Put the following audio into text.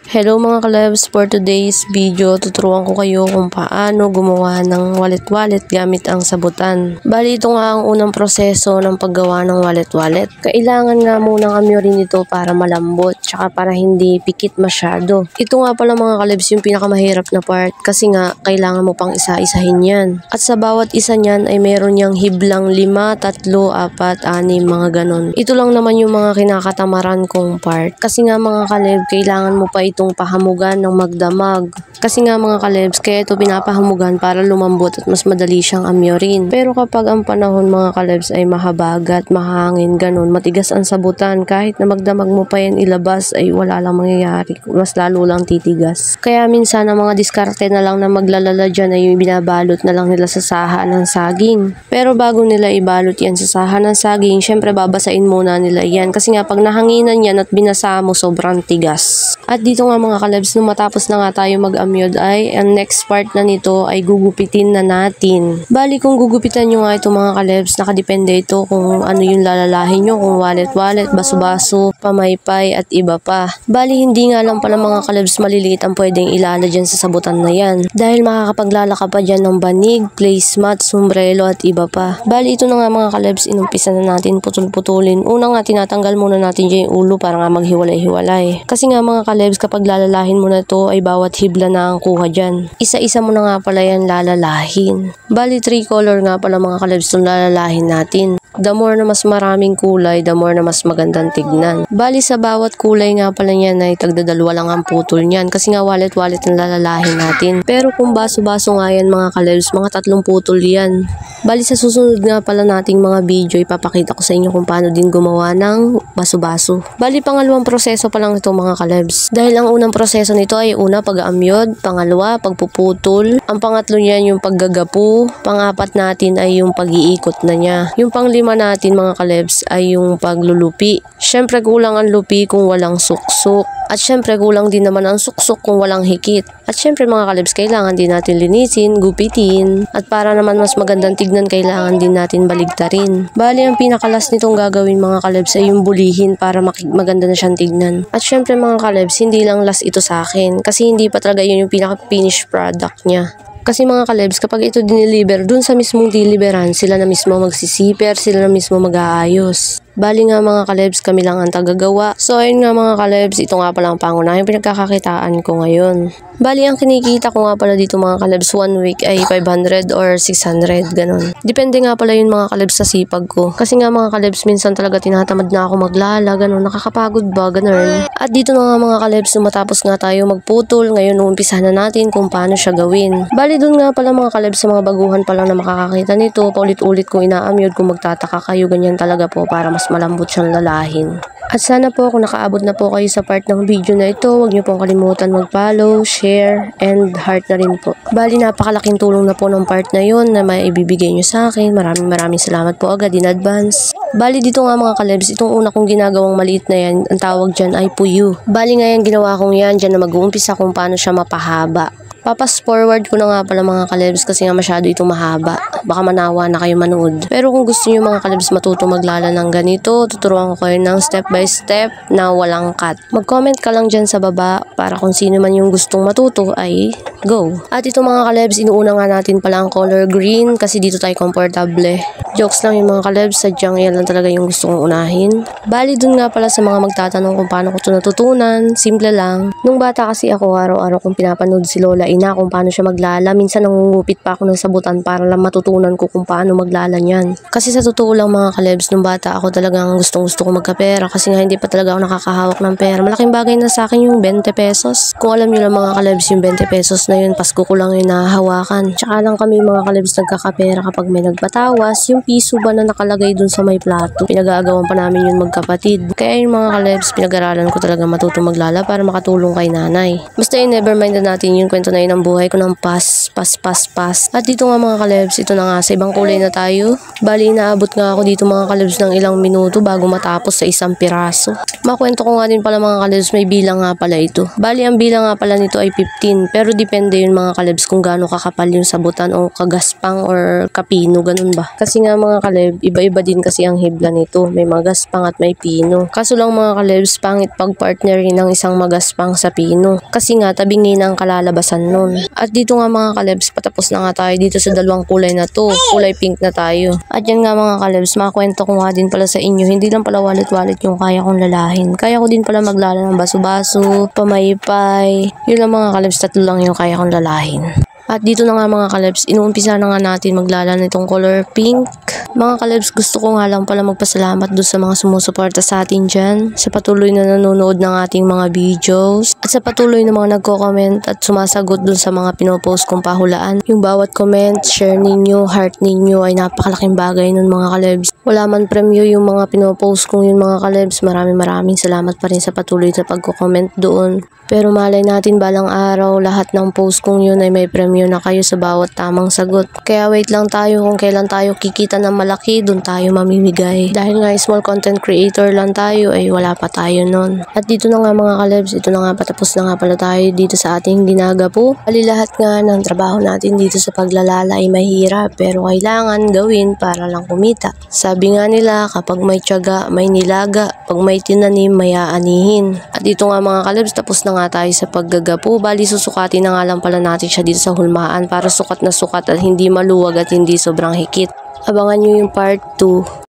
Hello mga kalabs, for today's video tuturuan ko kayo kung paano gumawa ng wallet gamit ang sabutan. Bali ito nga ang unang proseso ng paggawa ng wallet. Kailangan nga munang amyorin ito para malambot tsaka para hindi pikit masyado. Ito nga pala mga kalabs yung pinakamahirap na part kasi nga kailangan mo pang isa-isahin yan. At sa bawat isa niyan ay meron niyang hiblang 5, 3, 4, 6 mga ganon. Ito lang naman yung mga kinakatamaran kong part kasi nga mga kalab kailangan mo pa itong pahamugan ng magdamag. Kasi nga mga kalebs, kaya ito pinapahamugan para lumambot at mas madali siyang amyorin. Pero kapag ang panahon mga kalebs ay mahabagat, mahangin, ganun, matigas ang sabutan, kahit na magdamag mo pa yan ilabas ay wala lang mangyayari, mas lalo lang titigas. Kaya minsan ang mga diskarte na lang na maglalala dyan ay binabalot na lang nila sa saha ng saging. Pero bago nila ibalot yan sa saha ng saging, syempre babasain muna nila yan kasi nga pag nahanginan yan at binasa mo sobrang tigas. At dito nga mga kalebs, nung matapos na nga tayo mag-amyod ay ang next part na nito ay gugupitin na natin. Bali kung gugupitan nyo nga ito mga kalebs, nakadepende ito kung ano yung lalalahin nyo, kung wallet, baso-baso, pamaypay at iba pa. Bali hindi nga lang pala mga kalebs maliliit ang pwedeng ilala dyan sa sabutan na yan. Dahil makakapaglalaka pa dyan ng banig, placemat, sombrero at iba pa. Bali ito na nga mga kalebs, inumpisa na natin putol-putulin. Una nga tinatanggal muna natin dyan yung ulo para nga maghiwalay-hiwalay. Kasi nga mga kalebs kapag lalalahin mo na ito ay bawat hibla na ang kuha dyan. Isa-isa mo na nga pala yan lalalahin. Bali 3 color nga pala mga kalebs itong lalalahin natin. The more na mas maraming kulay, the more na mas magandang tignan. Bali sa bawat kulay nga pala niyan ay tagdadalwa lang ang putol niyan kasi nga wallet ang lalalahin natin. Pero kung baso-baso nga yan mga kalebs, mga 3 putol yan. Bali sa susunod nga pala nating mga video, ipapakita ko sa inyo kung paano din gumawa ng baso-baso. Bali pangalawang proseso pa lang ito mga kalebs. Dahil ang unang proseso nito ay una pag-aamyod, pangalawa pagpuputol, ang pangatlo niyan yung paggagapu, pang-apat natin ay yung pag-iikot na niya. Yung pang-5 natin mga kalebs ay yung paglulupi. Syempre kulang ang lupi kung walang suksok. At syempre kulang din naman ang suksok kung walang hikit. At syempre mga kalebs kailangan din natin linisin, gupitin. At para naman mas magandang tignan kailangan din natin baligtarin. Bali ang pinakalas nitong gagawin mga kalebs ay yung bulihin para maganda na siyang tignan. At syempre mga kalebs hindi lang last ito sa akin kasi hindi pa talaga yun yung pinaka-finished product niya. Kasi mga kalebs, kapag ito dineliver, dun sa mismong deliveran, sila na mismo magsisiper, sila na mismo mag-aayos. Bali nga mga kalebs, kami lang ang tagagawa. So ayun nga mga kalebs, ito nga pala ang pangunahing pinagkakakitaan ko ngayon. Bali ang kinikita ko nga pala dito mga kalebs 1 week ay 500 or 600 ganun. Depende nga pala yun mga kalebs sa sipag ko. Kasi nga mga kalebs minsan talaga tinatamad na ako maglala, ganun, nakakapagod ba, ganun. At dito na nga mga kalebs, matapos nga tayo magputol, ngayon umpisa na natin kung paano siya gawin. Bali dun nga pala mga kalebs sa mga baguhan pa lang na makakakita nito, paulit-ulit kong inaamyod kung magtataka kayo, ganyan talaga po para mas malambot siyang lalahin. At sana po kung nakaabot na po kayo sa part ng video na ito, huwag niyo pong kalimutan mag-follow, share, and heart na rin po. Bali napakalaking tulong na po ng part na yon na maibibigay niyo sa akin. Maraming salamat po agad in advance. Bali dito nga mga kalebs, itong una kong ginagawang maliit na yan, ang tawag dyan ay puyu. Bali nga yan ginawa kong yan, dyan na mag-uumpisa kung paano siya mapahaba. Papas forward ko na nga pala mga kalebs kasi nga masyado itong mahaba. Baka manawa na kayo manood. Pero kung gusto niyo mga kalebs matuto maglala ng ganito, tuturuan ko kayo ng step by step na walang cut. Mag-comment ka lang dyan sa baba para kung sino man yung gustong matuto ay go. At ito mga kalebs, inuuna nga natin pala ang color green kasi dito tayo komportable. Jokes lang yung mga kalebs, sadyang yan lang talaga yung gusto kong unahin. Bali dun nga pala sa mga magtatanong kung paano ko ito natutunan, simple lang. Nung bata kasi ako araw-araw kong pinapanood si Lola Ina kung paano siya maglala. Minsan nangungupit pa ako ng sabutan para lang matutunan ko kung paano maglala niyan. Kasi sa totoo lang mga kalebs, nung bata ako talagang gustong-gusto ko magkapera kasi nga hindi pa talaga ako nakakahawak ng pera. Malaking bagay na sa akin yung 20 pesos. Kung alam niyo lang mga kalebs, yung 20 pesos na yun, Pasko ko lang yung nahahawakan. Tsaka lang kami mga kalebs nagkakapera kapag may nagpatawas, yung piso ba na nakalagay dun sa may plato. Pinag-aagawan pa namin yun magkapatid. Kaya yung mga kalebs, pinag-aralan ko talaga matuto maglala para makatulong kay nanay. Basta yung never mind na natin yung kwento na yun ng buhay ko ng pas. At dito nga mga kalebs, ito na nga sa ibang kulay na tayo. Bali naabot nga ako dito mga kalebs ng ilang minuto bago matapos sa isang piraso. piraso. Makwento ko nga din pala mga kalebs, may bilang nga pala ito. Bali ang bilang nga pala nito ay 15, pero depende yun mga kalebs kung gaano kakapal yung sabutan o kagaspang or kapino, ganun ba. Kasi nga mga kaleb, iba-iba din kasi ang hibla nito. May magaspang at may pino. Kaso lang mga kalebs, pangit pag partnerin ng isang magaspang sa pino. Kasi nga tabingi na ang kalalabasan nun. At dito nga mga kalebs, patapos na nga tayo dito sa dalawang kulay na to. Kulay pink na tayo. At yan nga mga kalebs, makakwento ko nga din pala sa inyo, hindi lang pala wallet-wallet yung kaya kong lalahin. Kaya ko din pala maglala ng baso-baso, pamaypay. Yun lang mga kalebs, 3 lang yung kaya kong lalahin. At dito na nga mga kalebs, inuumpisa na nga natin maglala nitong color pink. Mga kalebs, gusto ko nga lang pala magpasalamat doon sa mga sumusuporta sa atin dyan, sa patuloy na nanonood ng ating mga videos, at sa patuloy na mga nagko-comment at sumasagot doon sa mga pinopost kong pahulaan. Yung bawat comment, share ninyo, heart ninyo ay napakalaking bagay nun mga kalebs. Wala man premyo yung mga pinopost kong yun mga kalebs, maraming salamat pa rin sa patuloy sa pagko-comment doon. Pero malay natin balang araw, lahat ng post kong yun ay may premyo na kayo sa bawat tamang sagot. Kaya wait lang tayo, kung kailan tayo kikita ng malaki, dun tayo mamimigay. Dahil nga small content creator lang tayo, ay wala pa tayo nun. At dito na nga mga kalebs, ito na nga patapos na nga pala tayo dito sa ating ginagapo. Bali lahat nga ng trabaho natin dito sa paglalala ay mahirap, pero kailangan gawin para lang kumita. Sabi nga nila, kapag may tiyaga, may nilaga. Pag may tinanim, may aanihin. At dito nga mga kalebs, tapos na nga tayo sa paggagapo. Bali susukatin na nga lang pala natin siya dito sa hulmaan para sukat na sukat at hindi maluwag at hindi sobrang hikit. Abangan nyo yung part 2.